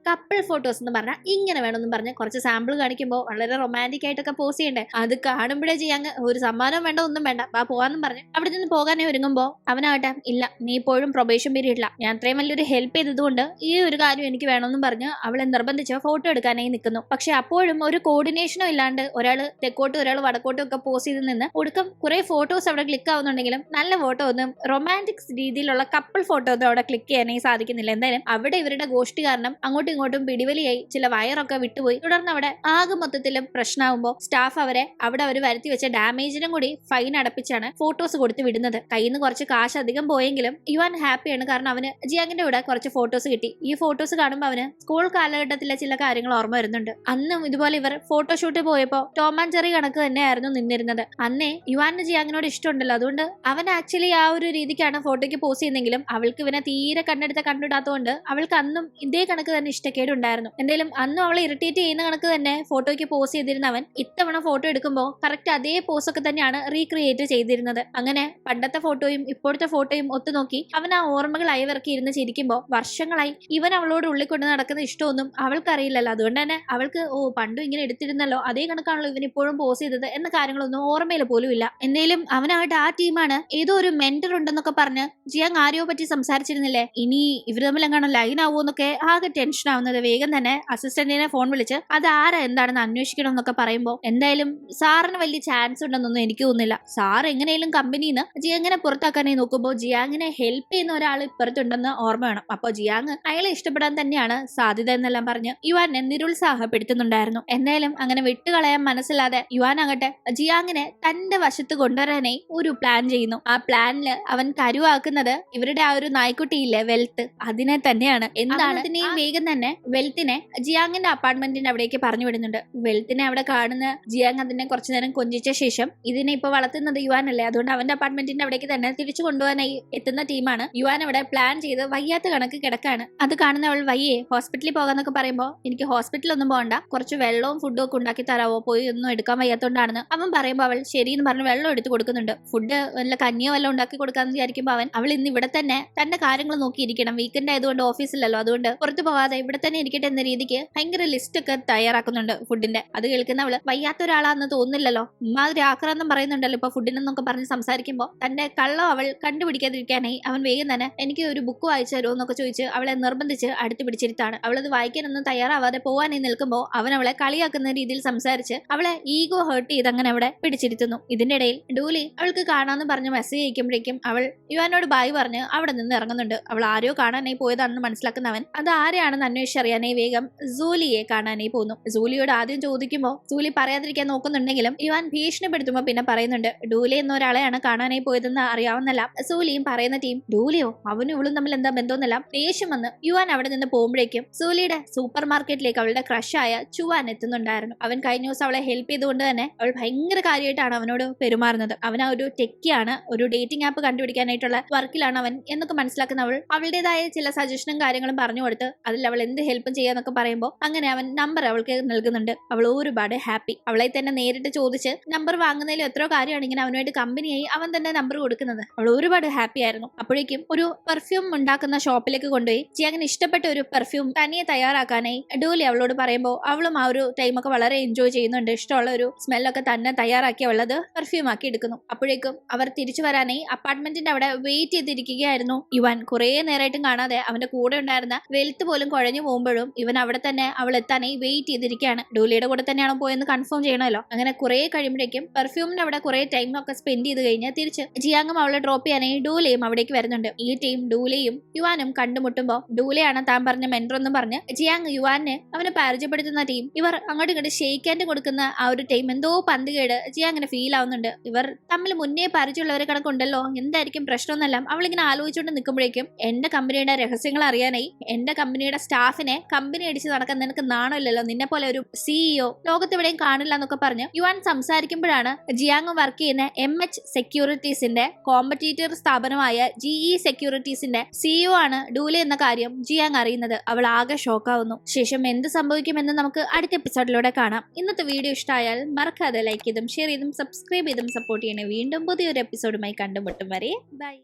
കപ്പിൾ ഫോട്ടോസ് എന്ന് പറഞ്ഞാൽ ഇങ്ങനെ വേണമെന്നും പറഞ്ഞ് കുറച്ച് സാമ്പിൾ കാണിക്കുമ്പോൾ വളരെ റൊമാൻറ്റിക് ആയിട്ടൊക്കെ പോസ്റ്റ് ചെയ്യണ്ടേ. അത് കാണുമ്പോഴേ ചെയ്യാൻ ഒരു സമ്മാനം വേണ്ട ഒന്നും വേണ്ട വാ പോവാന്നും പറഞ്ഞ് അവിടെ നിന്ന് പോകാനേ ഒരുങ്ങുമ്പോൾ അവനാകട്ടെ ഇല്ല നീ ഇപ്പോഴും പ്രൊബേഷൻ പീരീഡില്ല, ഞാൻ അത്രയും വലിയൊരു ഹെൽപ്പ് ചെയ്തതുകൊണ്ട് ഈ ഒരു കാര്യം എനിക്ക് വേണമെന്നും പറഞ്ഞ് അവളെ നിർബന്ധിച്ച് ഫോട്ടോ എടുക്കാനായി നിൽക്കുന്നു. പക്ഷെ അപ്പോഴും ഒരു കോർഡിനേഷനും ഇല്ലാണ്ട് ഒരാൾ തെക്കോട്ടും ഒരാൾ വടക്കോട്ടും ഒക്കെ പോസ്റ്റ് ചെയ്ത് നിന്ന് ഒടുക്കം കുറെ ഫോട്ടോസ് അവിടെ ക്ലിക്ക് ആവുന്നുണ്ടെങ്കിലും നല്ല ഫോട്ടോ ഒന്നും റൊമാൻറ്റിക് രീതിയിലുള്ള കപ്പിൾ ഫോട്ടോ ഒന്നും അവിടെ ക്ലിക്ക് ചെയ്യാനായി സാധിക്കുന്നില്ല. എന്തായാലും അവിടെ ഇവരുടെ ഗോഷ്ടി കാരണം അങ്ങോട്ടും ഇങ്ങോട്ടും പിടിവലിയായി ചില വയറൊക്കെ വിട്ടുപോയി. തുടർന്ന് അവിടെ ആകെ മൊത്തത്തിലും പ്രശ്നമാകുമ്പോൾ സ്റ്റാഫ് അവരെ അവിടെ അവർ വരുത്തി വെച്ച ഡാമേജിനും കൂടി ഫൈൻ അടപ്പിച്ചാണ് ഫോട്ടോസ് കൊടുത്ത് വിടുന്നത്. കയ്യിൽ നിന്ന് കുറച്ച് കാശ് അധികം പോയെങ്കിലും യുവാൻ ഹാപ്പിയാണ്. കാരണം അവന് ജിയാങ്ങിന്റെ കൂടെ കുറച്ച് ഫോട്ടോസ് കിട്ടി. ഈ ഫോട്ടോസ് കാണുമ്പോൾ അവന് സ്കൂൾ കാലഘട്ടത്തിലെ ചില കാര്യങ്ങൾ ഓർമ്മ വരുന്നുണ്ട്. അന്നും ഇതുപോലെ ഇവർ ഫോട്ടോഷൂട്ട് പോയപ്പോൾ ടോം ആൻഡ് ജെറി കണക്ക് തന്നെയായിരുന്നു നിന്നിരുന്നത്. അന്നേ യുവാന് ജിയാങ്ങിനോട് ഇഷ്ടമുണ്ടല്ലോ, അതുകൊണ്ട് അവൻ ആക്ച്വലി ആ ഒരു രീതിക്കാണ് ഫോട്ടോയ്ക്ക് പോസ്റ്റ് ചെയ്യുന്നെങ്കിലും അവൾക്ക് ഇവനെ തീരെ കണ്ടിടാത്തതുകൊണ്ട് അവൾക്ക് അന്നും ഇതേ കണക്ക് തന്നെ ഇഷ്ടക്കേടുണ്ടായിരുന്നു. എന്തായാലും അന്നും അവളെ ഇറിറ്റേറ്റ് ചെയ്യുന്ന കണക്ക് തന്നെ ഫോട്ടോയ്ക്ക് പോസ്റ്റ് ചെയ്തിരുന്നവൻ ഇത്തവണ ഫോട്ടോ എടുക്കുമ്പോൾ കറക്റ്റ് അതേ പോസ് ഒക്കെ തന്നെയാണ് റീക്രിയേറ്റ് ചെയ്തിരുന്നത്. അങ്ങനെ പണ്ടത്തെ ഫോട്ടോയും ഇപ്പോഴത്തെ ഫോട്ടോയും ഒത്തുനോക്കി അവൻ ആ ഓർമ്മകൾ അയവിറക്കി ഇരുന്ന് ചിരിക്കുമ്പോൾ വർഷങ്ങളായി ഇവൻ അവളോട് ഉള്ളിൽ കൊണ്ട് നടക്കുന്ന ഇഷ്ടമൊന്നും അവൾക്കറിയില്ലല്ലോ. അതുകൊണ്ട് തന്നെ അവൾക്ക് ഓ പണ്ടും ഇങ്ങനെ എടുത്തിരുന്നല്ലോ, അതേ കണക്കാണല്ലോ ഇവൻ ഇപ്പോഴും പോസ്റ്റ് ചെയ്തത് എന്ന കാര്യങ്ങളൊന്നും ഓർമ്മയിൽ പോലും ഇല്ല. എന്തായാലും അവനായിട്ട് ആ ടീമാണ് ഏതോ ഒരു മെന്റർ ഉണ്ടെന്നൊക്കെ പറഞ്ഞ് ജിയാങ് ആരെയോ പറ്റി സംസാരിച്ചിരുന്നില്ലേ, ഇനി ഇവർ തമ്മിൽ എങ്ങാനും ലൈൻ ആവോ എന്നൊക്കെ ആകെ ടെൻഷൻ ആവുന്നത്. വേഗം തന്നെ അസിസ്റ്റന്റിനെ ഫോൺ വിളിച്ച് അത് ആരാ എന്താണെന്ന് അന്വേഷിക്കണം എന്നൊക്കെ പറയുമ്പോൾ എന്തായാലും സാറിന് വലിയ ചാൻസ് ഉണ്ടെന്നൊന്നും എനിക്ക് തോന്നുന്നില്ല. സാർ എങ്ങനെയും കമ്പനിന്ന് ജിയാങ്ങിനെ പുറത്താക്കാനായി നോക്കുമ്പോൾ ജിയാങ്ങിനെ ഹെൽപ്പ് ചെയ്യുന്ന ഒരാൾ ഇപ്പുറത്തുണ്ടെന്ന് ഓർമ്മ വേണം. അപ്പോൾ ജിയാങ് അയാളെ ഇഷ്ടപ്പെടാൻ തന്നെയാണ് സാധ്യത എന്നെല്ലാം പറഞ്ഞ് യുവാനെ നിരുത്സാഹപ്പെടുത്തുന്നുണ്ടായിരുന്നു. എന്തായാലും അങ്ങനെ വിട്ടുകളയാൻ മനസ്സിലാതെ യുവാൻ ആകട്ടെ ജിയാങ്ങിനെ തന്റെ വശത്ത് കൊണ്ടുവരാനായി ഒരു പ്ലാൻ ചെയ്യുന്നു. ആ പ്ലാനില് അവൻ കരുവാക്കുന്നത് ഇവരുടെ ആ ഒരു നായ്ക്കുട്ടിയില്ലേ വെൽത്ത്, അതിനെ തന്നെയാണ്. എന്താണ് വേഗം തന്നെ വെൽത്തിനെ ജിയാങ്ങിന്റെ അപ്പാർട്ട്മെന്റിന്റെ അവിടേക്ക് പറഞ്ഞു വിടുന്നുണ്ട്. വെൽത്തിനെ അവിടെ കാണുന്ന ജിയാങ് അതിനെ കുറച്ചു നേരം കൊഞ്ചിച്ച ശേഷം ഇതിനെ ഇപ്പൊ വളർത്തുന്നത് യുവാനല്ലേ, അതുകൊണ്ട് അവന്റെ അപ്പാർട്ട്മെന്റിന്റെ അവിടേക്ക് തന്നെ തിരിച്ചു കൊണ്ടുപോകാനായി എത്തുന്ന ടീമാണ്. യുവാൻ അവിടെ പ്ലാൻ ചെയ്ത് വയ്യാത്ത കണക്ക് കിടക്കാണ്. അത് കാണുന്ന അവൾ വയ്യേ ഹോസ്പിറ്റലിൽ പോകാന്നൊക്കെ പറയുമ്പോൾ എനിക്ക് ഹോസ്പിറ്റലൊന്നും പോകണ്ട, കുറച്ച് വെള്ളവും ഫുഡും ഒക്കെ ഉണ്ടാക്കി തരാവോ, പോയി ഒന്നും എടുക്കാൻ വയ്യാത്തോണ്ടാണെന്ന് അവൻ പറയുമ്പോൾ അവൾ ശരിയെന്ന് പറഞ്ഞ് വെള്ളം എടുത്ത് കൊടുക്കുന്നുണ്ട്. ഫുഡ് വല്ല കഞ്ഞിയോ വല്ല ഉണ്ടാക്കി കൊടുക്കാന്ന് വിചാരിക്കുമ്പോൾ അവൾ ഇന്ന് ഇവിടെ തന്നെ തന്റെ കാര്യങ്ങൾ നോക്കിയിരിക്കണം, വീക്കെൻഡ് ആയതുകൊണ്ട് ഓഫീസിലല്ലോ, അതുകൊണ്ട് പുറത്തു പോകാതെ ഇവിടെ തന്നെ ഇരിക്കട്ടെ എന്ന രീതിക്ക് ഭയങ്കര ലിസ്റ്റ് ഒക്കെ തയ്യാറാക്കുന്നുണ്ട് ഫുഡിന്റെ. അത് കേൾക്കുന്ന അവള് വയ്യാത്ത ഒരാളാന്ന് തോന്നില്ലല്ലോ, ഇമാതിരി ആക്രാന്തം പറയുന്നുണ്ടല്ലോ ഇപ്പൊ ഫുഡിനെന്നൊക്കെ പറഞ്ഞ് സംസാരിക്കുമ്പോൾ തന്റെ കള്ളം അവൾ കണ്ടുപിടിക്കാതിരിക്കാനായി അവൻ വേഗം തന്നെ എനിക്ക് ഒരു ബുക്ക് വായിച്ചു തരുമോ എന്നൊക്കെ ചോദിച്ച് അവളെ നിർബന്ധിച്ച് അടുത്ത് പിടിച്ചിരുത്താണ്. അവളത് വായിക്കാനൊന്നും തയ്യാറാവാതെ പോവാനായി നിൽക്കുമ്പോൾ അവൻ അവളെ കളിയാക്കുന്ന രീതിയിൽ സംസാരിച്ച് അവളെ ഈഗോ ഹേർട്ട് ചെയ്ത് അങ്ങനെ അവിടെ പിടിച്ചിരുത്തുന്നു. ഇതിന്റെ ഇടയിൽ ഡൂലി അവൾക്ക് കാണാന്ന് പറഞ്ഞ് മെസ്സേജ് അയക്കുമ്പോഴേക്കും അവൾ യുവാനോട് ബായ് പറഞ്ഞ് അവിടെ നിന്ന് ഇറങ്ങുന്നുണ്ട്. അവൾ ആരെയോ കാണാനായി പോയതാണെന്ന് മനസ്സിലാക്കുന്നവൻ അത് ആരെയാണെന്ന് അന്വേഷിച്ചറിയാനായി വേഗം സൂലിയെ കാണാനായി പോകുന്നു. സൂലിയോട് ആദ്യം ചോദിക്കുമ്പോൾ സൂലി പറയാതിരിക്കാൻ നോക്കുന്നുണ്ടെങ്കിലും യുവാൻ ഭീഷണിപ്പെടുത്തുമ്പോൾ പിന്നെ പറയുന്നുണ്ട് ഡൂലി എന്നൊരാളെയാണ് കാണാനായി പോയതെന്ന് അറിയാവുന്നല്ല. സൂലിയും പറയുന്ന ടീം ഡൂലിയോ അവനും ഇവളും തമ്മിൽ എന്താ ബന്ധമൊന്നുമില്ല. ദേഷ്യം വന്ന് യുവാൻ അവിടെ നിന്ന് പോകുമ്പോഴേക്കും സൂലിയുടെ സൂപ്പർ മാർക്കറ്റിലേക്ക് അവളുടെ ക്രഷായ ചുവാൻ എത്തുന്നുണ്ടായിരുന്നു. അവൻ കഴിഞ്ഞ ദിവസം അവളെ ഹെൽപ്പ് ചെയ്തുകൊണ്ട് തന്നെ അവൾ ഭയങ്കര കാര്യമായിട്ടാണ് അവനോട് പെരുമാറുന്നത്. അവൻ ആ ഒരു ടെക്കിയാണ്, ഒരു ഡേറ്റിംഗ് ആപ്പ് കണ്ടുപിടിക്കാനായിട്ടുള്ള വർക്കിലാണ് അവൻ എന്നൊക്കെ മനസ്സിലാക്കുന്ന അവൾ അവളുടേതായ ചില സജഷനും കാര്യങ്ങളും പറഞ്ഞു കൊടുത്ത് അതിൽ അവൾ എന്ത് ഹെൽപ്പും ചെയ്യാന്നൊക്കെ പറയുമ്പോൾ അങ്ങനെ അവൻ നമ്പർ അവൾക്ക് നൽകുന്നുണ്ട്. അവൾ ഒരുപാട് ഹാപ്പി. അവളെ തന്നെ നേരിട്ട് ചോദിച്ച് നമ്പർ വാങ്ങുന്നതിലും എത്രയോ കാര്യമാണ് ഇങ്ങനെ അവനുമായിട്ട് കമ്പനിയായി അവൻ തന്നെ നമ്പർ കൊടുക്കുന്നത്. അവൾ ഒരുപാട് ഹാപ്പി ആയിരുന്നു. അപ്പോഴേക്കും ഒരു പെർഫ്യൂം ഉണ്ടാക്കുന്ന ഷോപ്പിലേക്ക് കൊണ്ടുപോയി ജിയാങ്ങിന് ഇഷ്ടപ്പെട്ട ഒരു പെർഫ്യൂം തനിയെ തയ്യാറാക്കാനായി ഡൂലി അവളോട് പറയുമ്പോൾ അവളും ആ ഒരു ടൈമൊക്കെ വളരെ എൻജോയ് ചെയ്യുന്നുണ്ട്. ഇഷ്ടമുള്ള ഒരു സ്മെല്ലൊക്കെ തന്നെ തയ്യാറാക്കി അവളത് പെർഫ്യൂം ആക്കി എടുക്കുന്നു. അപ്പോഴേക്കും അവർ തിരിച്ചു വരാനായി അപ്പാർട്ട്മെന്റിന്റെ അവിടെ വെയിറ്റ് ചെയ്തിരിക്കുകയായിരുന്നു യുവാൻ. കുറെ നേരമായിട്ടും കാണാതെ അവന്റെ കൂടെ ഉണ്ടായിരുന്ന വെൽത്ത് പോലും കുഴഞ്ഞു പോകുമ്പോഴും ഇവൻ അവിടെ തന്നെ അവൾ എത്താനായി വെയിറ്റ് ചെയ്തിരിക്കുകയാണ്. ഡൂലിയുടെ കൂടെ തന്നെയാണോ പോയെന്ന് കൺഫേം ചെയ്യണമല്ലോ. അങ്ങനെ കുറെ കഴിയുമ്പോഴേക്കും പെർഫ്യൂമിന്റെ അവിടെ കുറെ ടൈം ഒക്കെ സ്പെൻഡ് ചെയ്ത് കഴിഞ്ഞ് തിരിച്ച് ജിയാങ്ങും അവളെ ഡ്രോപ്പ് ചെയ്യാനായി ഡൂലയും അവിടേക്ക് വരുന്നുണ്ട്. ഈ ടീം ഡൂലയും യുവാനും കണ്ടുമുട്ടുമ്പോ ഡൂലയാണ് താൻ പറഞ്ഞ മെന്റർ എന്നും പറഞ്ഞ് ജിയാങ് യുവാനെ അവനെ പരിചയപ്പെടുത്തുന്ന ടീം. ഇവർ അങ്ങോട്ട് ഇങ്ങോട്ട് ഷെയ്ക്ക് ഹാൻഡ് കൊടുക്കുന്ന ആ ഒരു ടൈം എന്തോ പന്തുകേട് ജിയാങ്ങിന് ഫീൽ ആവുന്നുണ്ട്. ഇവർ തമ്മിൽ മുന്നേ പരിചയമുള്ളവരെ കണക്കുണ്ടല്ലോ, എന്തായിരിക്കും പ്രശ്നമെന്നെല്ലാം അവളിങ്ങനെ ആലോചിച്ചുകൊണ്ട് നിൽക്കുമ്പോഴേക്കും എന്റെ കമ്പനിയുടെ രഹസ്യങ്ങൾ അറിയാനായി എന്റെ കമ്പനിയുടെ സ്റ്റാഫിനെ കമ്പനി അടിച്ച് നടക്കാൻ നിനക്ക് നാണമില്ലല്ലോ, നിന്നെ പോലെ ഒരു സിഇഒ ലോകത്തെവിടെയും കാണില്ല എന്നൊക്കെ പറഞ്ഞ് യുവാൻ സംസാരിക്കുമ്പോഴാണ് ജിയാങ് വർക്ക് ചെയ്യുന്ന MH സെക്യൂരിറ്റീസിന്റെ കോമ്പറ്റീറ്റർ സ്ഥാപനമായ GE സെക്യൂരിറ്റീസിന്റെ സിഇഒ ആണ് ഡൂലെ എന്ന കാര്യം ജിയാങ് അറിയുന്നത്. അവൾ ആകെ ഷോക്കാവുന്നു. ശേഷം എന്ത് സംഭവിക്കുമെന്ന് നമുക്ക് അടുത്ത എപ്പിസോഡിലൂടെ കാണാം. ഇന്നത്തെ വീഡിയോ ഇഷ്ടമായാൽ മറക്കാതെ ലൈക്ക് ചെയ്തും ഷെയർ ചെയ്തും സബ്സ്ക്രൈബ് ചെയ്തും സപ്പോർട്ട് ചെയ്യണേ. വീണ്ടും പുതിയൊരു എപ്പിസോഡുമായി കണ്ടുമുട്ടും വരെ ബൈ.